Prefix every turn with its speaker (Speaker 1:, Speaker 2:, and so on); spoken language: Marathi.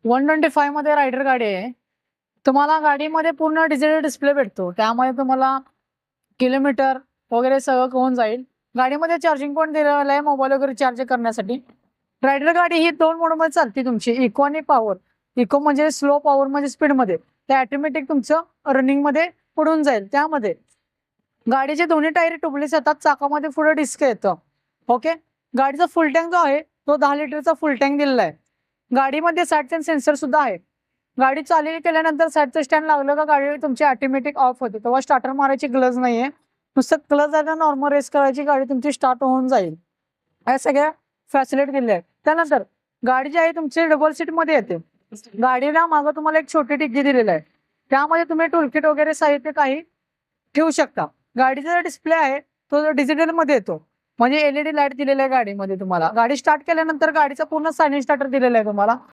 Speaker 1: 125 मध्ये रायडर गाडी आहे. तुम्हाला गाडीमध्ये पूर्ण डिजिटल डिस्प्ले भेटतो. त्यामुळे तुम्हाला किलोमीटर वगैरे सगळं होऊन जाईल. गाडीमध्ये चार्जिंग पॉइंट दिलेला आहे मोबाईल वगैरे चार्ज करण्यासाठी. रायडर गाडी ही 2 मोडमध्ये चालते तुमची, इको आणि पॉवर. इको म्हणजे स्लो, पॉवर म्हणजे स्पीडमध्ये. ते ऑटोमॅटिक तुमचं रनिंगमध्ये पडून जाईल. त्यामध्ये गाडीचे दोन्ही टायर ट्यूबलेस येतात. चाकामध्ये पुढे डिस्क येतं. ओके. गाडीचा फुल टँक जो आहे तो 10 लिटरचा फुल टँक दिलेला आहे. गाडीमध्ये साईडचा सेन्सर सुद्धा आहे. गाडी चालू केल्यानंतर साईडचं स्टँड लागलं का गाडी तुमची ऑटोमॅटिक ऑफ होते. तेव्हा स्टार्टर मारायची गरज नाहीये. नुसतं क्लच आहे नॉर्मल रेस करायची, गाडी तुमची स्टार्ट होऊन जाईल. या सगळ्या फॅसिलिटी दिल्या आहेत. त्यानंतर गाडी जी आहे तुमची डबल सीट मध्ये येते. गाडीला मागं तुम्हाला एक छोटी डिग्गी दिलेली आहे. त्यामध्ये तुम्ही टूलकिट वगैरे साहित्य काही ठेवू शकता. गाडीचा जो डिस्प्ले आहे तो डिजिटल मध्ये येतो. म्हणजे LED लाईट दिलेला आहे गाडीमध्ये तुम्हाला. गाडी स्टार्ट केल्यानंतर गाडीचा पूर्ण सायलेंट स्टार्टर दिलेला आहे तुम्हाला.